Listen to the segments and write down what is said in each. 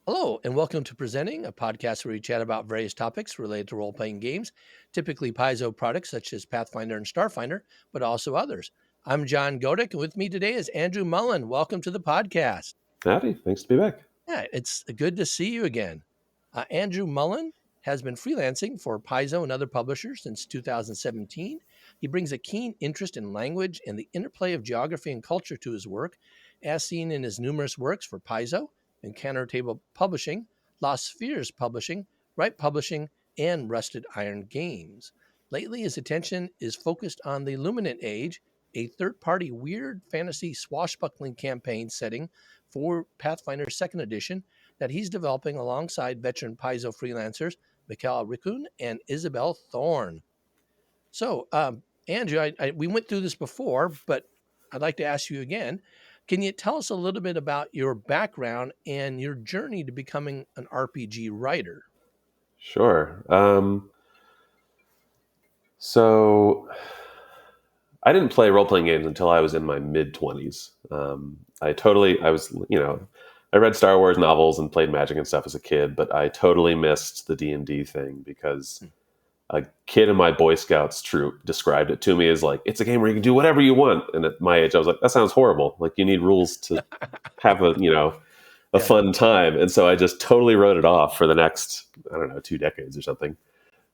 Hello, and welcome to Presenting, a podcast where we chat about various topics related to role playing games, typically Paizo products such as Pathfinder and Starfinder, but also others. I'm John Godek, and with me today is Andrew Mullen. Welcome to the podcast. Howdy, thanks to be back. Yeah, it's good to see you again. Andrew Mullen has been freelancing for Paizo and other publishers since 2017. He brings a keen interest in language and the interplay of geography and culture to his work, as seen in his numerous works for Paizo, Encounter Table Publishing, Lost Spheres Publishing, Right Publishing, and Rusted Iron Games. Lately, his attention is focused on the Luminant Age, a third-party weird fantasy swashbuckling campaign setting for Pathfinder 2nd Edition that he's developing alongside veteran Paizo freelancers Mikhail Rikun and Isabel Thorne. So, Andrew, we went through this before, but I'd like to ask you again. Can you tell us a little bit about your background and your journey to becoming an RPG writer? Sure. So I didn't play role playing games until I was in my mid 20s. I read Star Wars novels and played Magic and stuff as a kid, but I totally missed the D&D thing because a kid in my Boy Scouts troop described it to me as like, it's a game where you can do whatever you want. And at my age, I was like, that sounds horrible. Like you need rules to have a Yeah. fun time. And so I just totally wrote it off for the next, I don't know, 2 decades or something.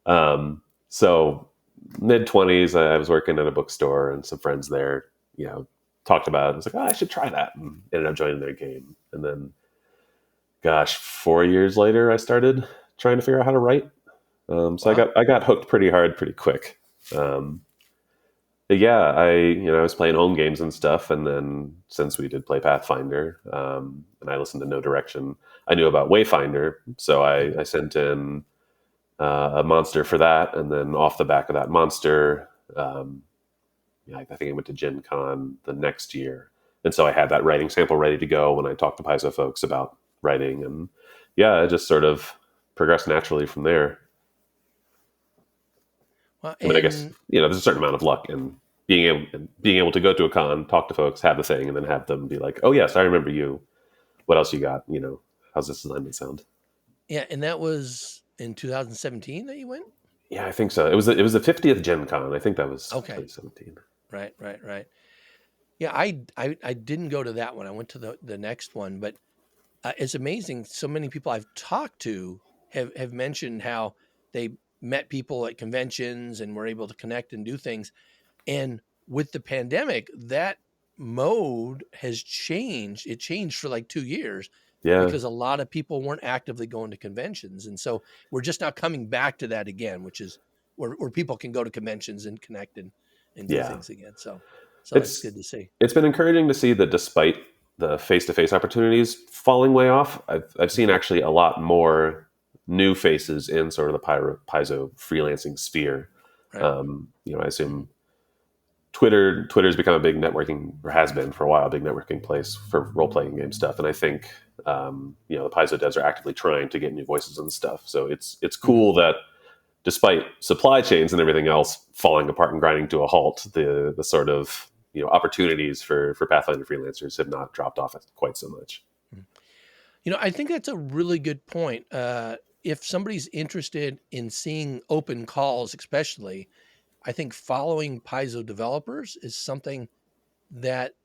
So mid 20s, I was working at a bookstore and some friends there, talked about it. I was like, oh, I should try that, and ended up joining their game. And then, gosh, 4 years later, I started trying to figure out how to write. So Wow. I got hooked pretty hard, pretty quick. But yeah, I was playing home games and stuff, and then since we did play Pathfinder, and I listened to No Direction, I knew about Wayfinder, so I sent in a monster for that, and then off the back of that monster, I think I went to Gen Con the next year, and so I had that writing sample ready to go when I talked to Paizo folks about writing, and yeah, it just sort of progressed naturally from there. Well, I mean, I guess and there's a certain amount of luck in being able to go to a con, talk to folks, have the thing, and then have them be like, "Oh yes, I remember you. What else you got? How's this assignment sound?" yeah, and that was in 2017 that you went? Yeah, I think so. It was the 50th Gen Con. I think that was Okay. 2017. Right. Yeah, I didn't go to that one. I went to the next one, but it's amazing. So many people I've talked to have mentioned how they met people at conventions and were able to connect and do things. And with the pandemic, that mode has changed. It changed for like 2 years Yeah, because a lot of people weren't actively going to conventions. And so we're just now coming back to that again, which is where people can go to conventions and connect and do yeah. things again. So it's It's good to see. it's been encouraging to see that despite the face-to-face opportunities falling way off, I've seen Mhm. actually a lot more new faces in sort of the Paizo freelancing sphere. Right. I Mhm. assume Twitter's become a big networking, or has been for a while, a big networking place for role playing game stuff. And I think the Paizo devs are actively trying to get new voices and stuff. So it's Mhm. cool that despite supply chains and everything else falling apart and grinding to a halt, the sort of opportunities for Pathfinder freelancers have not dropped off quite so much. Mhm. I think that's a really good point. If somebody's interested in seeing open calls, especially, I think following Paizo developers is something that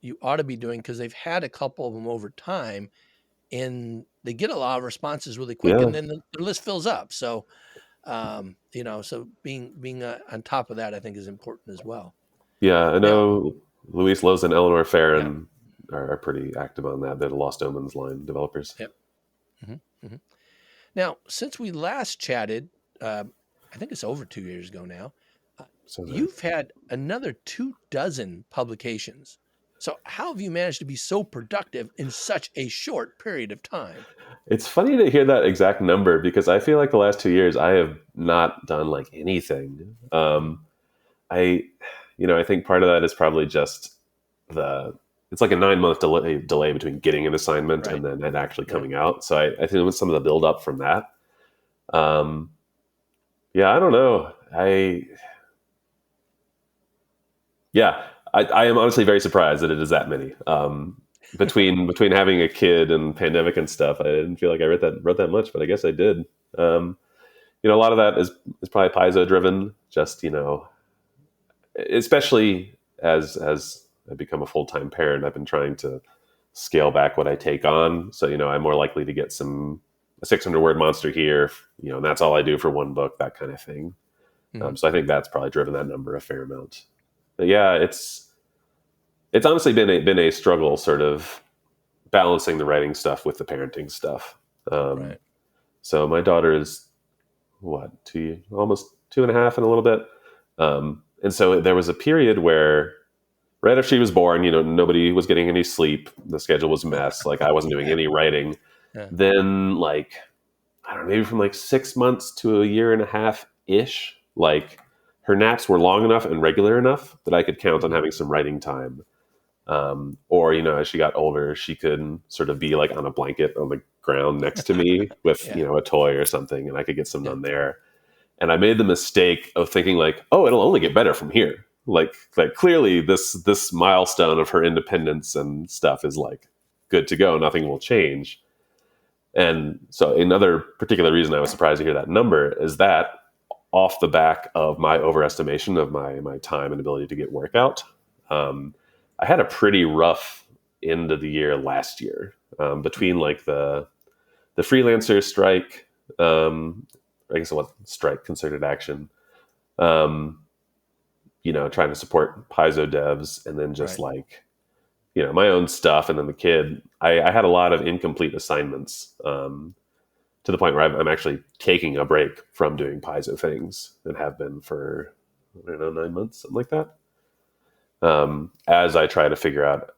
you ought to be doing because they've had a couple of them over time and they get a lot of responses really quick Yeah, and then the list fills up. So, so being on top of that, I think is important as well. yeah. I Now, know Luis Loza and Eleanor yeah, Farron are pretty active on that. They're the Lost Omens line developers. yep. hmm Now, since we last chatted, uh, I think it's over 2 years ago now, uh, So you've had another 2 dozen publications. So, how have you managed to be so productive in such a short period of time? it's funny to hear that exact number because I feel like the last 2 years I have not done like anything. I, I think part of that is probably just the it's like a 9 month delay between getting an assignment Right, and then it actually right. coming out. So I think it was some of the build up from that. Um, yeah, I don't know. Yeah, I am honestly very surprised that it is that many. between having a kid and pandemic and stuff, I didn't feel like I wrote that much, but I guess I did. A lot of that is probably Paizo driven. Just especially as I become a full time parent, I've been trying to scale back what I take on. So I'm more likely to get a 600-word monster here, and that's all I do for one book, that kind of thing. Mhm. So I think that's probably driven that number a fair amount. But yeah, it's honestly been a struggle, sort of balancing the writing stuff with the parenting stuff. Um, Right. so my daughter is almost 2.5 and a little bit. And so there was a period where right after she was born, nobody was getting any sleep. The schedule was a mess. Like I wasn't doing any writing. Yeah. Then like, I don't know, maybe from like 6 months to a year and a half ish, like her naps were long enough and regular enough that I could count on Mhm. having some writing time. Or, as she got older, she could sort of be like on a blanket on the ground next to me with, Yeah. a toy or something, and I could get some Yeah. done there. And I made the mistake of thinking like, oh, it'll only get better from here. Like clearly this milestone of her independence and stuff is like good to go. Nothing will change. And so another particular reason I was surprised to hear that number is that off the back of my overestimation of my time and ability to get work out, I had a pretty rough end of the year last year, between like the freelancer strike, I guess what strike, concerted action, um, trying to support Paizo devs, and then just Right. like my own stuff, and then the kid. I had a lot of incomplete assignments, to the point where I'm actually taking a break from doing Paizo things, and have been for, I don't know, 9 months, something like that. As I try to figure out,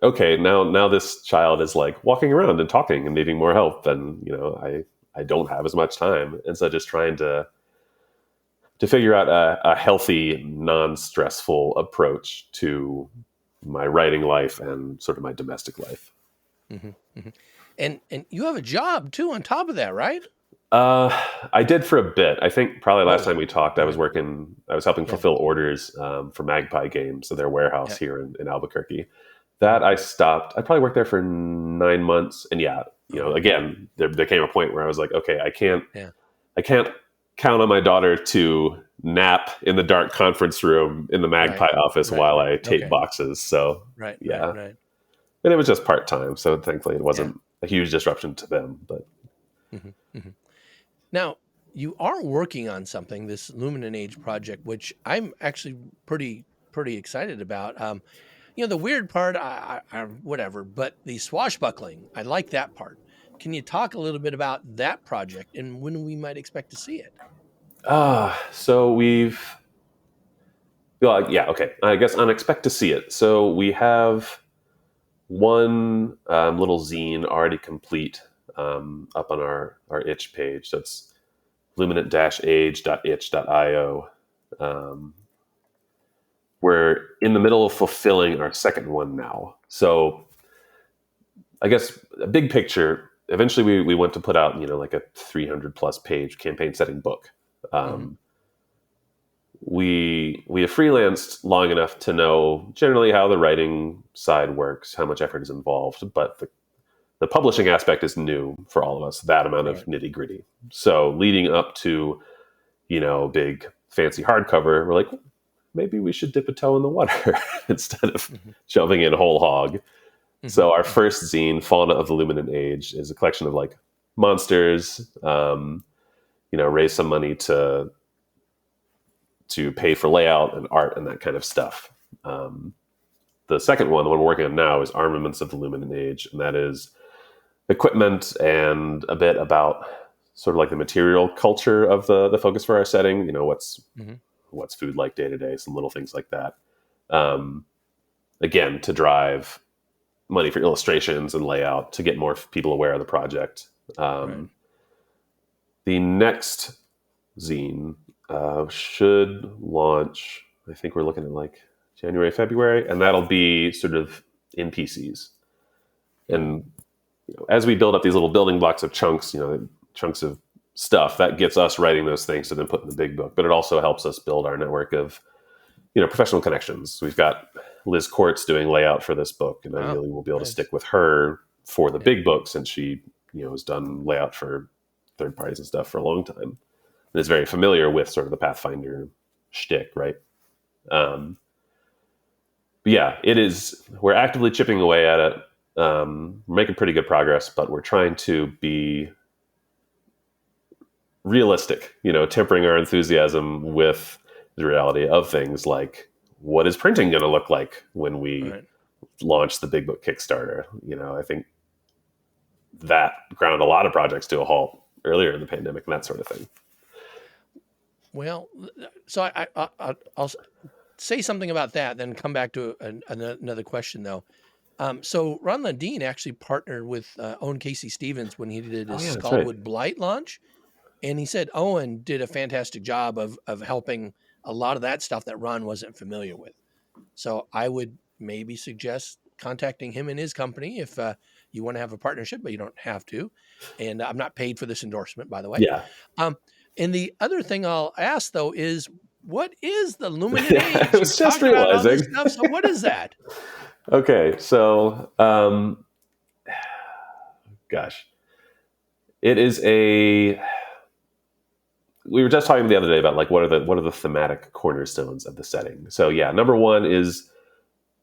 okay, now this child is like walking around and talking and needing more help, and I don't have as much time, and so just trying to figure out a healthy, non-stressful approach to my writing life and sort of my domestic life. Hmm. Hmm. And you have a job too on top of that, right? I did for a bit. I think probably last Oh, time we talked, okay. I was helping Yeah. fulfill orders, for Magpie Games, so their warehouse Yeah. here in Albuquerque. Hmm. That I stopped. I probably worked there for 9 months, and yeah, Okay. again, there came a point where I was like, okay, Yeah. I can't count on my daughter to nap in the dark conference room in the Right. Magpie office Right. while I tape Okay. boxes. So Right. Right. yeah, Right. and it was just part time, so thankfully it Yeah. wasn't a huge disruption to them. But Hmm. Hmm. Now, you are working on something, this Luminant Age project, which I'm actually pretty excited about. The weird part, whatever, but the swashbuckling, I like that part. Can you talk a little bit about that project and when we might expect to see it? so we've well, yeah, okay. I guess on expect to see it. So we have one, little zine already complete, up on our itch page. So it's luminant-age.itch.io. Um, we're in the middle of fulfilling our second one now. So I guess a big picture. Eventually, we want to put out like a 300 plus page campaign setting book. Hmm. Um, we have freelanced long enough to know generally how the writing side works, how much effort is involved, but the publishing aspect is new for all of us. That amount of Right. nitty gritty. So leading up to big fancy hardcover, we're like, maybe we should dip a toe in the water instead of Hmm. shoving in whole hog. Hmm. So our Hmm. first zine, Fauna of the Luminant Age, is a collection of like monsters. Raise some money to pay for layout and art and that kind of stuff. Um, the second one, the one we're working on now, is Armaments of the Luminant Age, and that is equipment and a bit about sort of like the material culture of the focus for our setting. Hmm. What's food like day to day, some little things like that. Um, Again, to drive money for illustrations and layout to get more people aware of the project. Right. Um, the next zine, should launch. I think we're looking at like January, February, and that'll be sort of in PCs. Hmm. And as we build up these little building blocks of chunks, chunks of stuff that gets us writing those things to then put in the big book. But it also helps us build our network of professional connections. We've got Liz Courts doing layout for this book, and Wow, ideally we'll be able to nice. stick with her for the Yeah. big book, since she, has done layout for third parties and stuff for a long time, and is very familiar with sort of the Pathfinder shtick, right? But yeah, it is. We're actively chipping away at it. We're making pretty good progress, but we're trying to be realistic, tempering our enthusiasm with the reality of things, like what is printing going to look like when we Right. launch the big book Kickstarter. I think that ground a lot of projects to a halt earlier in the pandemic and that sort of thing. Well, so I'll say something about that, then come back to another question though. So Ron Lundeen actually partnered with Owen Casey Stevens when he did Oh his yeah, that's right. Skullwood Blight launch, and he said Owen did a fantastic job of helping a lot of that stuff that Ron wasn't familiar with. So I would maybe suggest contacting him and his company if you want to have a partnership, but you don't have to. And I'm not paid for this endorsement, by the way. Yeah. Um, and the other thing I'll ask though is, what is the Luminant I Age? was You've just talked about all realizing. this stuff. So what is that? Okay, so gosh, it is a. We were just talking the other day about like what are the thematic cornerstones of the setting. So yeah, number one is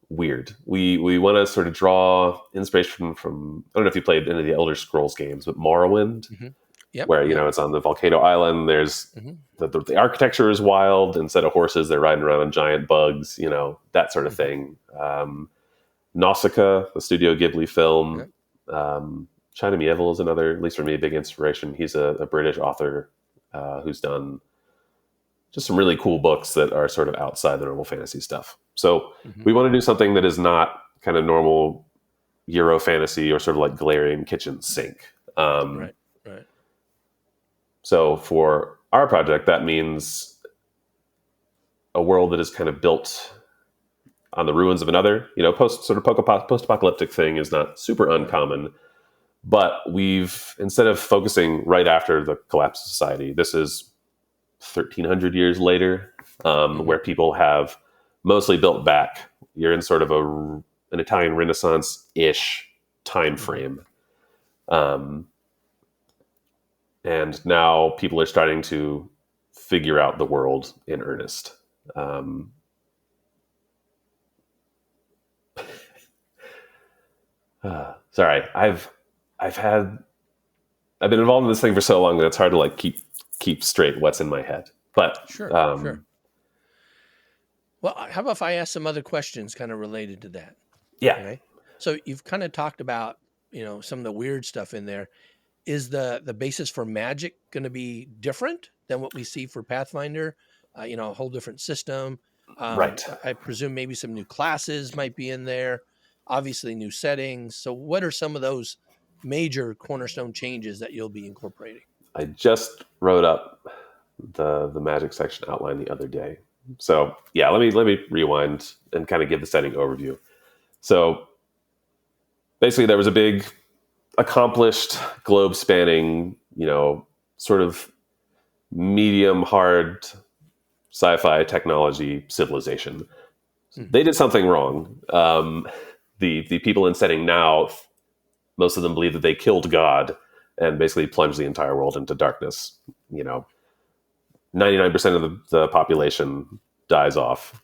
weird. We want to sort of draw inspiration from I don't know if you played any of the Elder Scrolls games, but Morrowind, Mm-hmm. Yep. where Yep. it's on the volcano island. There's Mm-hmm. the architecture is wild. Instead of horses, they're riding around on giant bugs. That sort of Mm-hmm. thing. Nausicaa, the Studio Ghibli film. Yep. China Mieville is another, at least for me, a big inspiration. He's a British author who's done just some really cool books that are sort of outside the normal fantasy stuff. So Mm-hmm. we want to do something that is not kind of normal Euro fantasy or sort of like glaring kitchen sink. Right. Right. So for our project, that means a world that is kind of built on the ruins of another. Post-apocalyptic thing is not super uncommon, but we've, instead of focusing right after the collapse of society, this is 1,300 years later, Mm-hmm. where people have mostly built back. You're in sort of an Italian Renaissance-ish time frame. And now people are starting to figure out the world in earnest. Sorry, I've been involved in this thing for so long that it's hard to like keep straight what's in my head. But Sure. Sure. Well, how about if I ask some other questions kind of related to that? yeah, Okay. So you've kind of talked about, some of the weird stuff in there. Is the basis for magic going to be different than what we see for Pathfinder? A whole different system. right. I presume maybe some new classes might be in there. Obviously, new settings. So, what are some of those major cornerstone changes that you'll be incorporating? I just wrote up the magic section outline the other day. So yeah, let me rewind and kind of give the setting overview. So basically, there was a big, accomplished, globe spanning, sort of medium hard sci-fi technology civilization. Hmm. They did something wrong. The people in setting now, most of them believe that they killed God and basically plunged the entire world into darkness. 99% of the population dies off.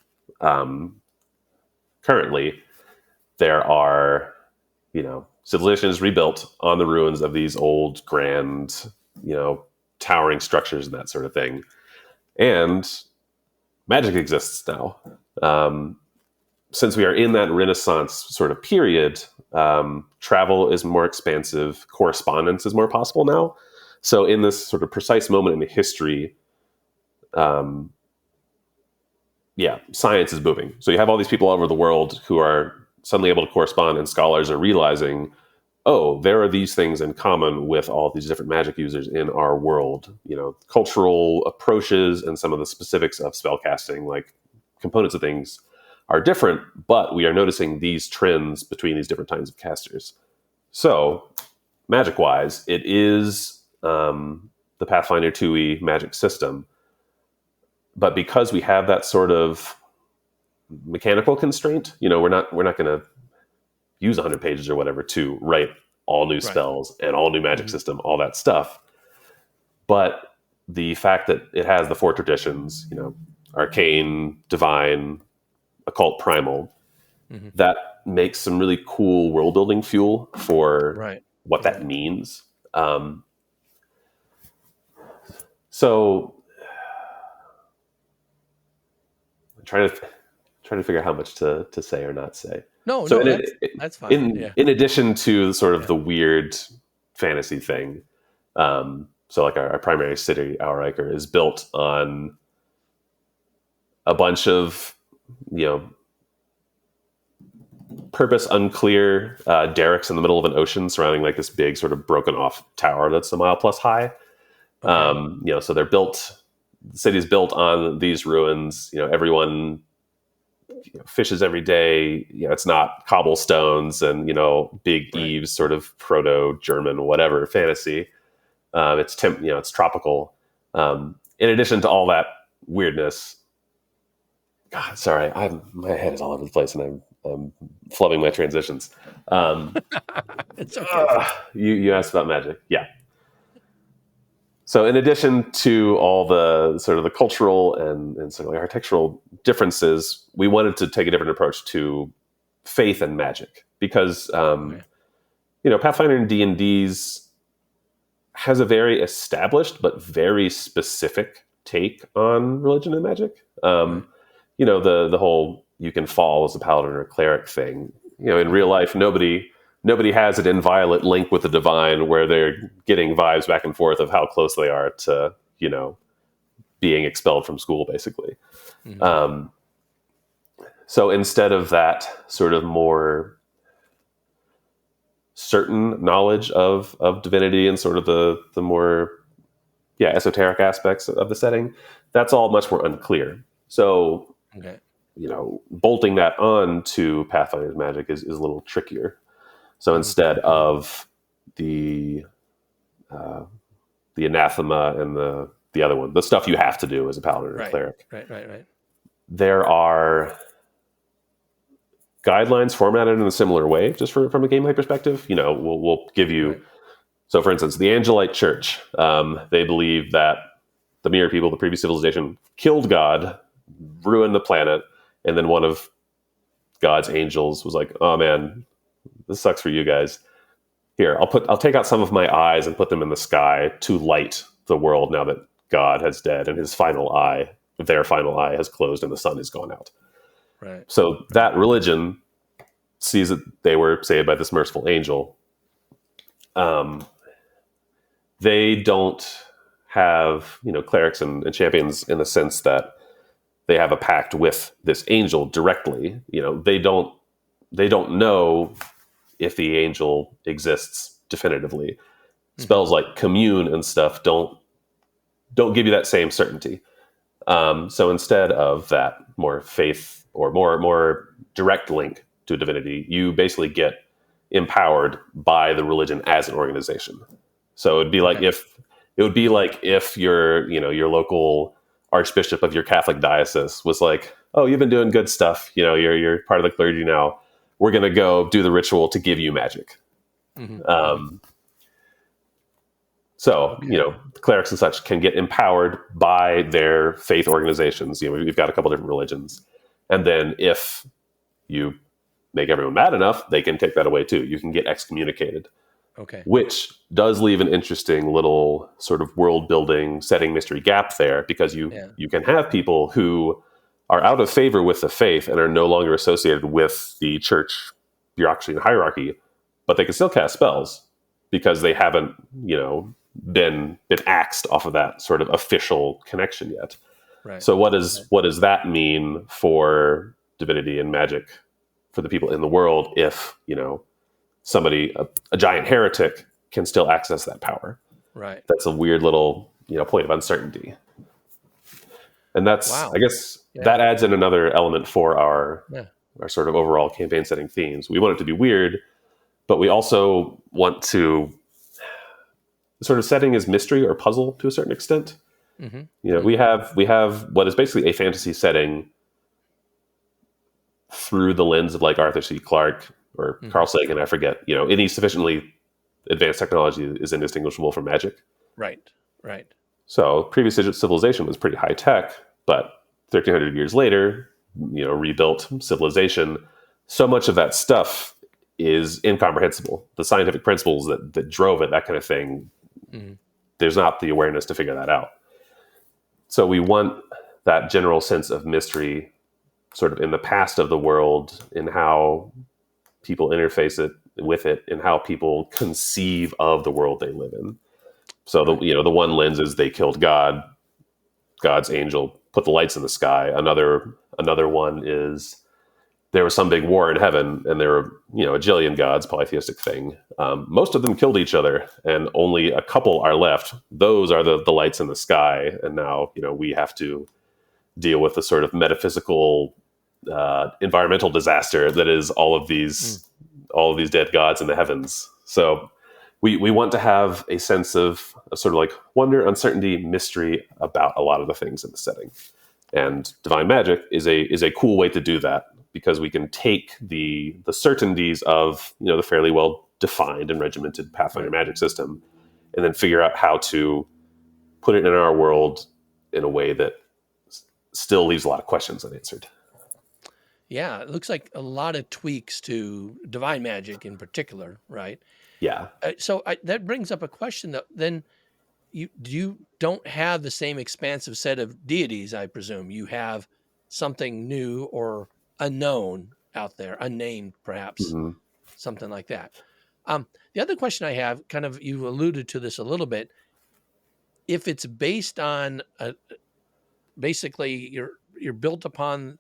Currently, there are, civilization is rebuilt on the ruins of these old, grand, towering structures and that sort of thing. And magic exists now. Since we are in that Renaissance sort of period, travel is more expansive, correspondence is more possible now. So in this sort of precise moment in the history, science is moving. So you have all these people all over the world who are suddenly able to correspond, and scholars are realizing, oh, there are these things in common with all these different magic users in our world. Cultural approaches and some of the specifics of spellcasting, like components of things, are different, but we are noticing these trends between these different kinds of casters. So, magic-wise, it is the Pathfinder 2e magic system. But because we have that sort of mechanical constraint. We're not going to use 100 pages or whatever to write all new Right. spells and all new magic system, all that stuff. But the fact that it has the four traditions, arcane, divine, occult, primal, that makes some really cool world building fuel for Right. what that means. So I'm trying to figure out how much to say or not say. No, So that's fine. Yeah. in addition to sort of the weird fantasy thing, so like our primary city, Auriker, is built on a bunch of, purpose unclear derricks in the middle of an ocean surrounding like this big sort of broken off tower that's a mile plus high. Okay. So the city's built on these ruins. Everyone fishes every day. It's not cobblestones and big Right. eaves, sort of proto-German whatever fantasy. It's tropical. In addition to all that weirdness, God, sorry, my head is all over the place and I'm flubbing my transitions. It's okay. You asked about magic, yeah. So in addition to all the sort of the cultural and sort of like architectural differences, we wanted to take a different approach to faith and magic because Pathfinder and D&D's has a very established but very specific take on religion and magic. The whole you can fall as a paladin or a cleric thing. In real life, nobody has an inviolate link with the divine where they're getting vibes back and forth of how close they are to, being expelled from school, basically. So instead of that sort of more certain knowledge of divinity and sort of the more esoteric aspects of the setting, that's all much more unclear. So bolting that on to Pathfinder's magic is a little trickier. So instead of the anathema and the other one, the stuff you have to do as a paladin or a cleric, right. there are guidelines formatted in a similar way, just from a gameplay perspective. We'll give you. Right. So, for instance, the Angelite Church, they believe that the Mirror people, the previous civilization, killed God, ruined the planet, and then one of God's angels was like, "Oh man, this sucks for you guys. Here, I'll take out some of my eyes and put them in the sky to light the world now that God has dead and their final eye has closed and the sun has gone out." Right. So that religion sees that they were saved by this merciful angel. They don't have, clerics and champions in the sense that they have a pact with this angel directly. They don't know if the angel exists definitively. Spells like commune and stuff don't give you that same certainty. So instead of that more faith or more direct link to a divinity, you basically get empowered by the religion as an organization. So it'd be like if your local archbishop of your Catholic diocese was like, "Oh, you've been doing good stuff. You're part of the clergy now. We're going to go do the ritual to give you magic." Clerics and such can get empowered by their faith organizations. We've got a couple different religions. And then if you make everyone mad enough, they can take that away too. You can get excommunicated. Okay. Which does leave an interesting little sort of world building setting mystery gap there, because you can have people who are out of favor with the faith and are no longer associated with the church bureaucracy and hierarchy, but they can still cast spells because they haven't, been axed off of that sort of official connection yet. Right. So what does that mean for divinity and magic for the people in the world if, somebody, a giant heretic, can still access that power? Right. That's a weird little, point of uncertainty. And that's, I guess, that adds in another element for our sort of overall campaign setting themes. We want it to be weird, but we also want to sort of setting as mystery or puzzle to a certain extent. We have what is basically a fantasy setting through the lens of like Arthur C. Clarke or Hmm. Carl Sagan. I forget. Any sufficiently advanced technology is indistinguishable from magic. Right. Right. So previous civilization was pretty high tech, but 1,300 years later, rebuilt civilization. So much of that stuff is incomprehensible. The scientific principles that drove it, that kind of thing, Hmm. there's not the awareness to figure that out. So we want that general sense of mystery sort of in the past of the world, in how people interface it with it, and how people conceive of the world they live in. So Right. the one lens is they killed God, God's angel put the lights in the sky. Another one is there was some big war in heaven, and there were a jillion gods, polytheistic thing. Most of them killed each other, and only a couple are left. Those are the lights in the sky, and now we have to deal with the sort of metaphysical environmental disaster that is Mm. all of these dead gods in the heavens. So we want to have a sense of a sort of like wonder, uncertainty, mystery about a lot of the things in the setting. And divine magic is a cool way to do that, because we can take the certainties of the fairly well defined and regimented Pathfinder Right. magic system, and then figure out how to put it in our world in a way that still leaves a lot of questions unanswered. Yeah, it looks like a lot of tweaks to divine magic in particular, right? Yeah. That brings up a question that then you don't have the same expansive set of deities, I presume. You have something new or unknown out there, unnamed perhaps, Hmm. something like that. The other question I have, kind of, you alluded to this a little bit. If it's based on basically you're built upon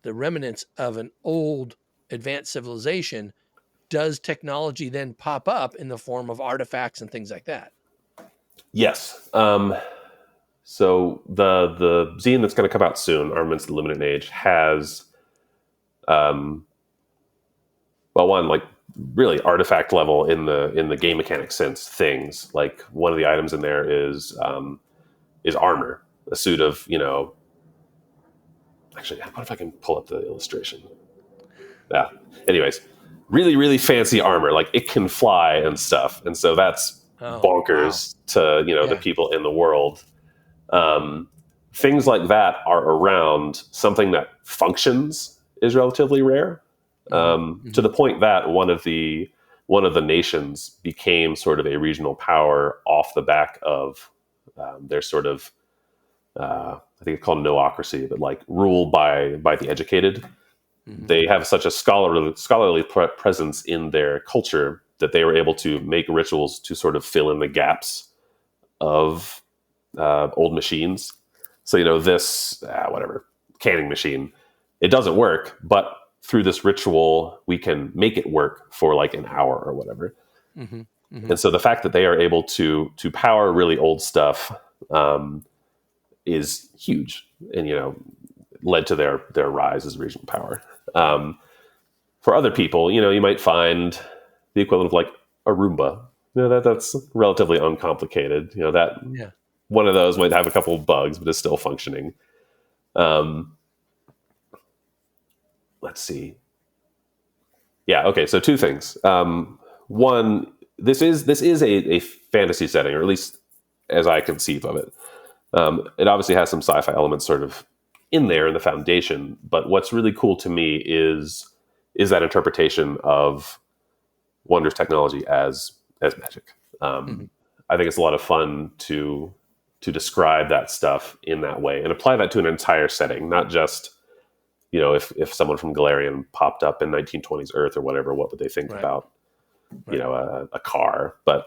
the remnants of an old advanced civilization, does technology then pop up in the form of artifacts and things like that? Yes. So the zine that's going to come out soon, Armaments of the Luminant Age, has um, well, one, like, really artifact level in the game mechanic sense things. Like, one of the items in there is armor, a suit of actually, what if I can pull up the illustration? Yeah. Anyways, really really fancy armor, like it can fly and stuff, and so that's Oh, wow. bonkers to the Yeah. people in the world. Um, Things like that are around. Something that functions is relatively rare, Hmm. to Hmm. the point that one of the nations became sort of a regional power off the back of their sort of I think it's called noocracy, but like rule by the educated. Hmm. They have such a scholarly presence in their culture that they were able to make rituals to sort of fill in the gaps of old machines. So this whatever canning machine, it doesn't work, but through this ritual we can make it work for like an hour or whatever. Hmm. Hmm. And so the fact that they are able to power really old stuff is huge, and led to their rise as regional power. Um, for other people, you might find the equivalent of like a Roomba. That's relatively uncomplicated. That Yeah. one of those might have a couple of bugs, but is still functioning. Um, let's see. Yeah. Okay. So two things. One, this is a fantasy setting, or at least as I conceive of it. It obviously has some sci-fi elements sort of in there in the foundation, but what's really cool to me is that interpretation of wondrous technology as magic. Hmm. I think it's a lot of fun to describe that stuff in that way and apply that to an entire setting, not just if someone from Galarian popped up in 1920s Earth or whatever, what would they think Right. about Right. a car? But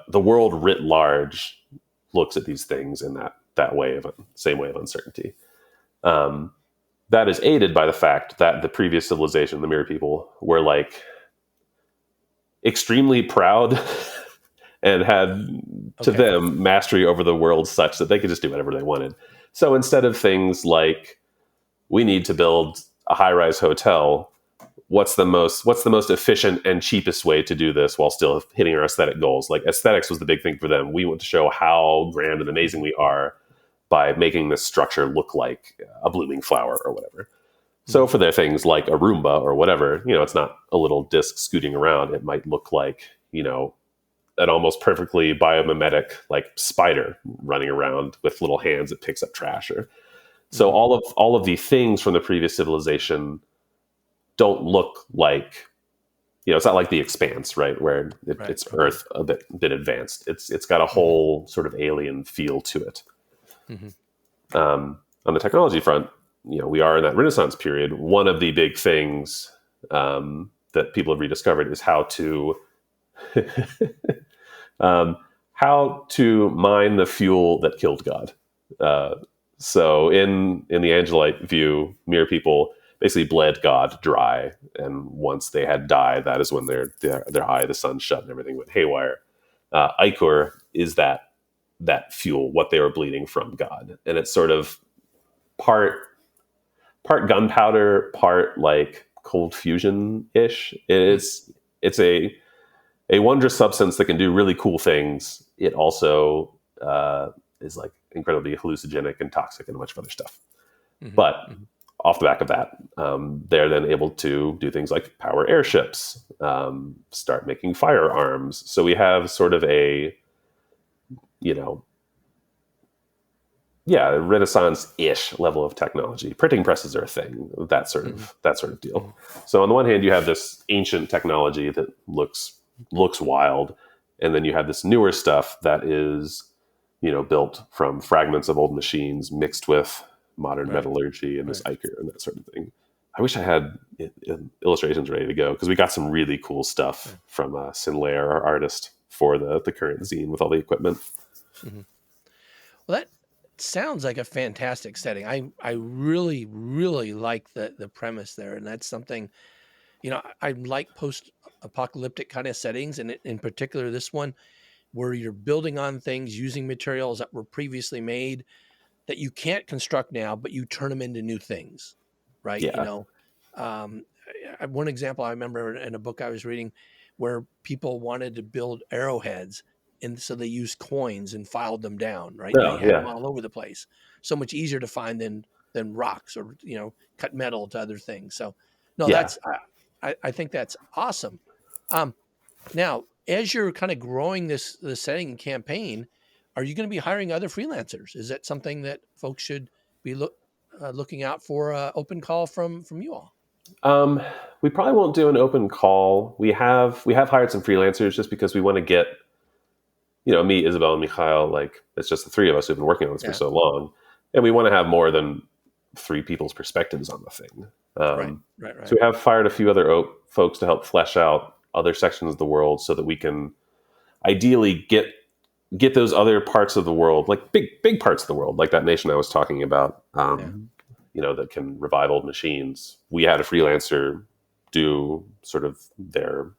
the world writ large looks at these things in that way of same way of uncertainty. Um, that is aided by the fact that the previous civilization, the Mirror People, were like extremely proud and had to Okay. them mastery over the world such that they could just do whatever they wanted. So instead of things like we need to build a high-rise hotel, what's the most efficient and cheapest way to do this while still hitting our aesthetic goals? Like, aesthetics was the big thing for them. We want to show how grand and amazing we are by making this structure look like a blooming flower or whatever. So for their things like a Roomba or whatever, it's not a little disc scooting around. It might look like, an almost perfectly biomimetic like spider running around with little hands that picks up trash. Or so all of the things from the previous civilization don't look like, it's not like the Expanse, right, where it's Earth a bit advanced. It's got a whole sort of alien feel to it. On the technology front, we are in that Renaissance period. One of the big things that people have rediscovered is how to how to mine the fuel that killed God. So in the Angelite view, mere people basically bled God dry, and once they had died, that is when their eye, the sun shut, and everything went haywire. Ichor is that fuel, what they were bleeding from God, and it's sort of part gunpowder, part like cold fusion ish. It's a wondrous substance that can do really cool things. It also is like incredibly hallucinogenic and toxic and a bunch of other stuff. But off the back of that, they're then able to do things like power airships, start making firearms. So we have sort of a, Renaissance-ish level of technology. Printing presses are a thing, that sort of deal. So on the one hand, you have this ancient technology that looks wild, and then you have this newer stuff that is, built from fragments of old machines mixed with modern metallurgy and this ichor and that sort of thing. I wish I had illustrations ready to go, because we got some really cool stuff from Sinlair, our artist, for the current zine with all the equipment. Well, that sounds like a fantastic setting. I really, really like the premise there. And that's something, I like post-apocalyptic kind of settings. And in particular, this one where you're building on things using materials that were previously made that you can't construct now, but you turn them into new things, right? Yeah. One example I remember in a book I was reading where people wanted to build arrowheads, and so they used coins and filed them down, right? Oh, They had them all over the place. So much easier to find than rocks or, cut metal to other things. So no, Yeah. I think that's awesome. Now, as you're kind of growing this setting and campaign, are you going to be hiring other freelancers? Is that something that folks should be looking out for? Open call from you all. We probably won't do an open call. We have hired some freelancers just because we want to get, me, Isabel, and Mikhail, like it's just the three of us who've been working on this for so long, and we want to have more than three people's perspectives on the thing. Right. So we have fired a few other folks to help flesh out other sections of the world, so that we can ideally get those other parts of the world, like big parts of the world, like that nation I was talking about, that can revive old machines. We had a freelancer do sort of their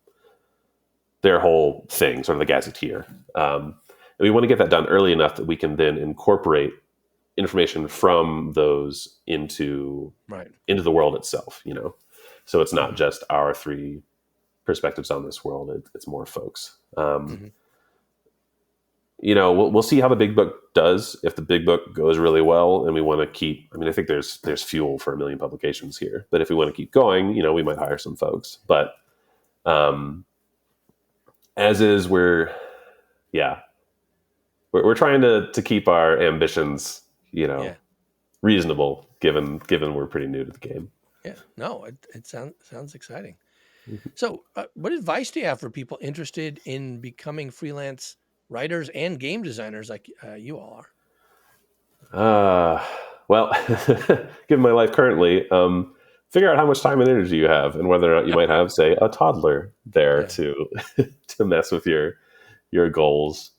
whole thing, sort of the gazetteer. And we want to get that done early enough that we can then incorporate information from those into the world itself, So it's not just our three perspectives on this world. It's more folks. We'll see how the big book does. If the big book goes really well and we want to keep, I think there's fuel for 1 million publications here, but if we want to keep going, we might hire some folks. But as is, we're trying to keep our ambitions, reasonable, given we're pretty new to the game. Yeah, no, it sounds exciting. So what advice do you have for people interested in becoming freelance writers and game designers like you all are? Well, given my life currently, figure out how much time and energy you have, and whether or not you might have, say, a toddler there to mess with your goals.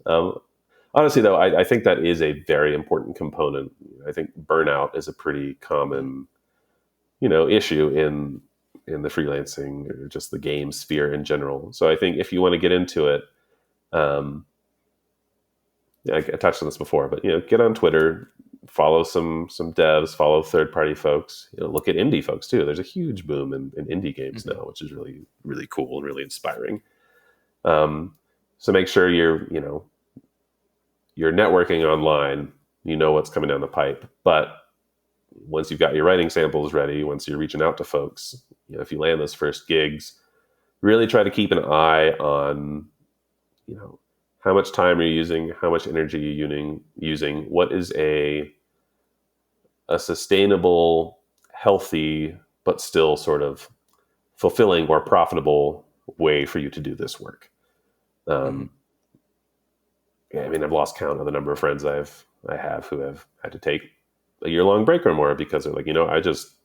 Honestly, though, I think that is a very important component. I think burnout is a pretty common, issue in the freelancing or just the game sphere in general. So I think if you want to get into it, I touched on this before, but get on Twitter, follow some devs, follow third-party folks. Look at indie folks too. There's a huge boom in indie games now, which is really, really cool and really inspiring. So make sure you're networking online. What's coming down the pipe, but once you've got your writing samples ready, once you're reaching out to folks, if you land those first gigs, really try to keep an eye on, how much time you're using, how much energy you're using, what is a sustainable, healthy, but still sort of fulfilling or profitable way for you to do this work. Mm-hmm. Yeah, I mean, I've lost count of the number of friends I have who have had to take a year long break or more because they're like, I just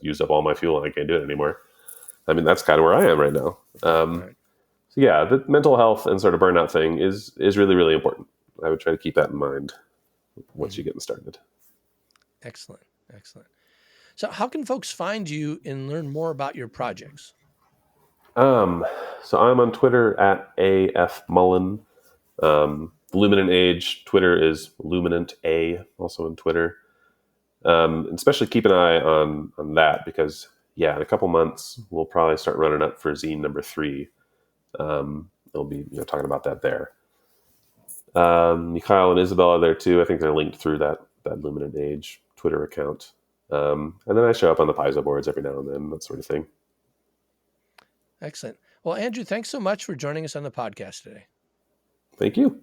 used up all my fuel and I can't do it anymore. I mean, that's kind of where I am right now. Right. So yeah, the mental health and sort of burnout thing is really, really important. I would try to keep that in mind once Mm-hmm. you're getting started. Excellent. Excellent. So, how can folks find you and learn more about your projects? Um, so I'm on Twitter at AF Mullen. Luminant Age, Twitter is Luminant A, also on Twitter. And especially keep an eye on that because, yeah, in a couple months, we'll probably start running up for zine number 3. They'll be talking about that there. Mikhail and Isabel are there too. I think they're linked through that Luminant Age Twitter account. And then I show up on the Paizo boards every now and then, that sort of thing. Excellent. Well, Andrew, thanks so much for joining us on the podcast today. Thank you.